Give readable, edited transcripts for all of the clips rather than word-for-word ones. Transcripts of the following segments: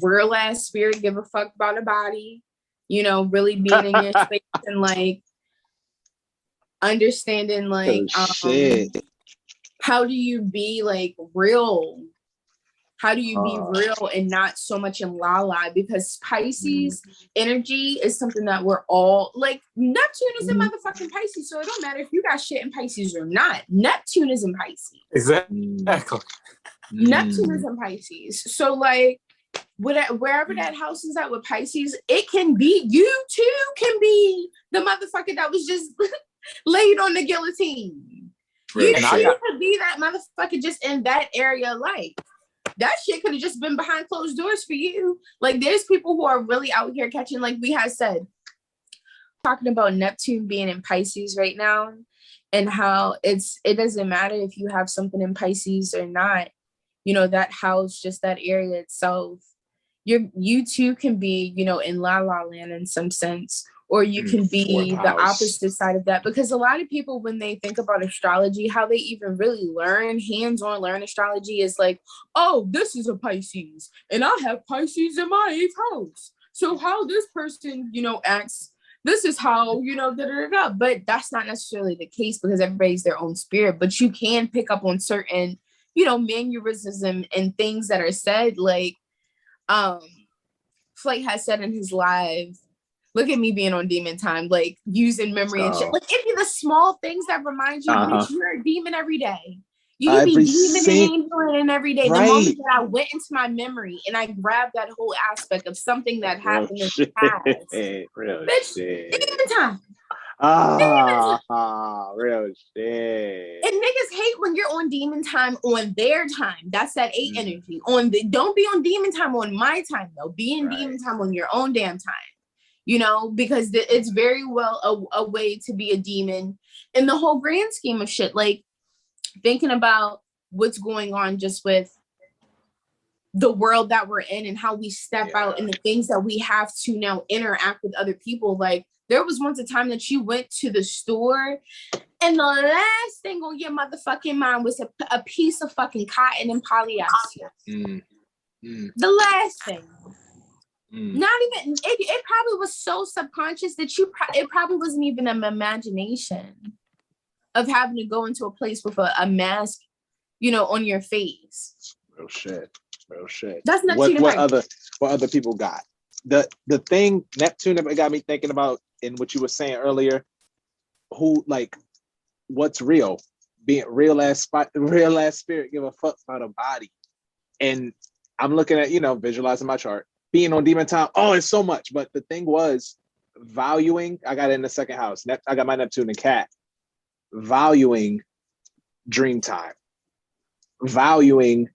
real ass spirit, give a fuck about a body, you know, really being in your space and like understanding like how do you be like real? How do you be real and not so much in la-la? Because Pisces energy is something that we're all like. Neptune is in motherfucking Pisces, so it don't matter if you got shit in Pisces or not. Neptune is in Pisces. Exactly. Neptune is in Pisces. So like wherever that house is at with Pisces, it can be, you too can be the motherfucker that was just laid on the guillotine. You too could be that motherfucker just in that area of life. That shit could have just been behind closed doors for you. Like there's people who are really out here catching, like we had said, talking about Neptune being in Pisces right now and how it doesn't matter if you have something in Pisces or not. You know, that house, just that area itself, you too can be, you know, in la la land in some sense, or you can be the opposite side of that. Because a lot of people, when they think about astrology, how they even really hands-on learn astrology is like, oh, this is a Pisces and I have Pisces in my 8th house, so how this person, you know, acts, this is how, you know, but that's not necessarily the case, because everybody's their own spirit. But you can pick up on certain, you know, mannerism and things that are said, like Flake has said in his live, look at me being on demon time, like using memory and shit. Like it'd be the small things that remind you, bitch, you're a demon every day. You can be demon and angel every day. The moment that I went into my memory and I grabbed that whole aspect of something that happened in the past, bitch, demon time. Real shit. And niggas hate when you're on demon time on their time. That's that 8 energy. Don't be on demon time on my time though. Be in demon time on your own damn time. You know, because it's very well a way to be a demon in the whole grand scheme of shit. Like thinking about what's going on just with the world that we're in and how we step out and the things that we have to now interact with other people. Like there was once a time that you went to the store and the last thing on your motherfucking mind was a piece of fucking cotton and polyester. The last thing. Not even, it probably was so subconscious that it probably wasn't even an imagination of having to go into a place with a mask, you know, on your face. Real shit. That's Neptune. What other people got? The thing, Neptune, that got me thinking about in what you were saying earlier, who, like, what's real? Being real ass spirit, give a fuck about a body. And I'm looking at, you know, visualizing my chart. Being on demon time, oh, it's so much. But the thing was, valuing, I got it in the 2nd house. I got my Neptune and Cat. Valuing dream time. Valuing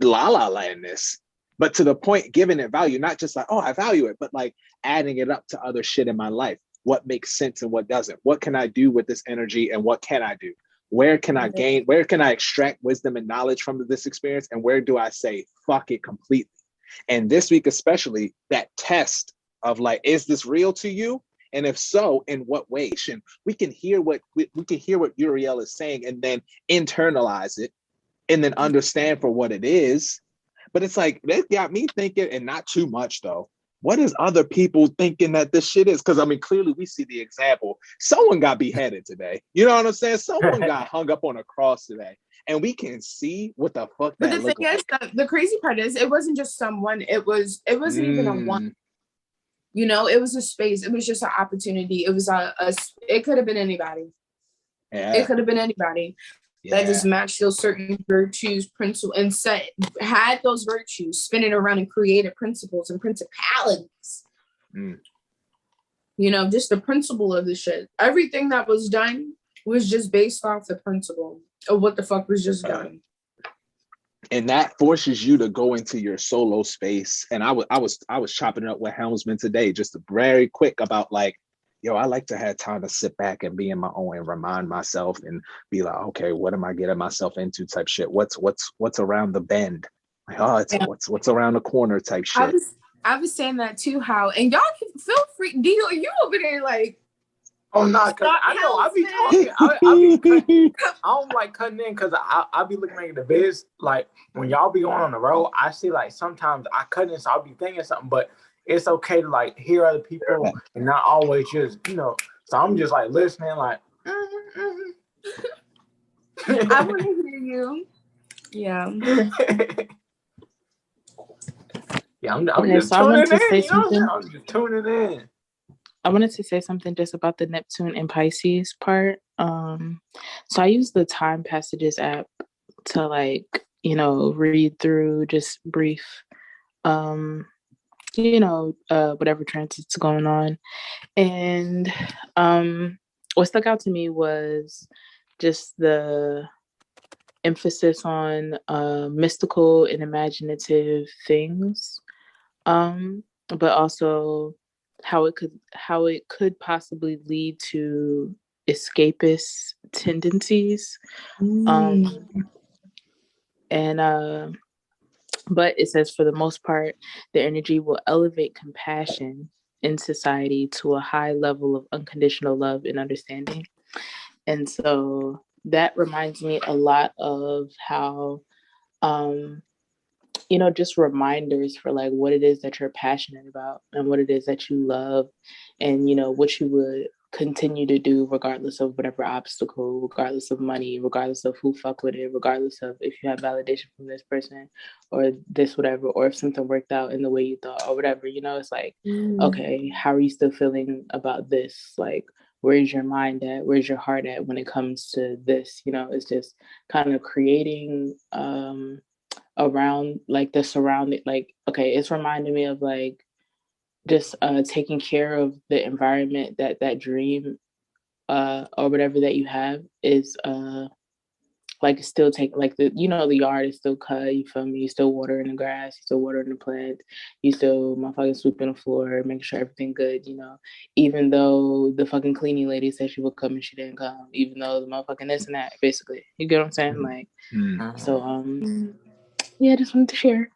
la la landness. But to the point, giving it value, not just like, oh, I value it, but like adding it up to other shit in my life. What makes sense and what doesn't? What can I do with this energy and what can I do? Where can I gain? Where can I extract wisdom and knowledge from this experience? And where do I say, fuck it completely? And this week, especially, that test of like, is this real to you? And if so, in what way? We can hear what Uriel is saying and then internalize it and then understand for what it is. But it's like, that got me thinking, and not too much though. What is other people thinking that this shit is? Because I mean, clearly we see the example. Someone got beheaded today. You know what I'm saying? Someone got hung up on a cross today. And we can see what the fuck that looks like. But the crazy part is, it wasn't just someone. It wasn't even a one. You know, it was a space. It was just an opportunity. It was it could have been anybody. Yeah. It could have been anybody. That just matched those certain virtues, principles, and had those virtues, spinning around and created principles and principalities. You know, just the principle of the shit. Everything that was done was just based off the principle of what the fuck was just done. And that forces you to go into your solo space. And I was chopping it up with Helmsman today, just very quick about like, yo, I like to have time to sit back and be in my own and remind myself and be like, okay, what am I getting myself into type shit? What's around the bend? Like, oh, what's around the corner type shit. I was saying that too, how, and y'all can feel free. Are you over there like, Oh no, because I know I be talking. I be cutting. I don't like cutting in because I be looking at the biz. Like when y'all be going on the road, I see like sometimes I cut in, so I'll be thinking something, but it's okay to like hear other people and not always just So I'm just like listening, like. I want to hear you. Yeah. Yeah, I'm just tuning in. I'm just tuning in. I wanted to say something just about the Neptune and Pisces part. So I use the Time Passages app to read through just brief, whatever transits going on. And what stuck out to me was just the emphasis on mystical and imaginative things, but also how it could possibly lead to escapist tendencies. But it says for the most part, the energy will elevate compassion in society to a high level of unconditional love and understanding. And so that reminds me a lot of how just reminders for like what it is that you're passionate about and what it is that you love, and what you would continue to do regardless of whatever obstacle, regardless of money, regardless of who fuck with it, regardless of if you have validation from this person or this whatever, or if something worked out in the way you thought or whatever. It's like, okay, how are you still feeling about this? Like, where's your mind at? Where's your heart at when it comes to this? It's just kind of creating around like the surrounding, like, okay, it's reminding me of like just taking care of the environment, that dream or whatever that you have is like still take like the the yard is still cut, you feel me, you still watering the grass, you still watering the plant, you still motherfucking sweeping the floor, making sure everything good, even though the fucking cleaning lady said she would come and she didn't come, even though the motherfucking this and that, basically, you get what I'm saying? Like, so yeah, I just wanted to share.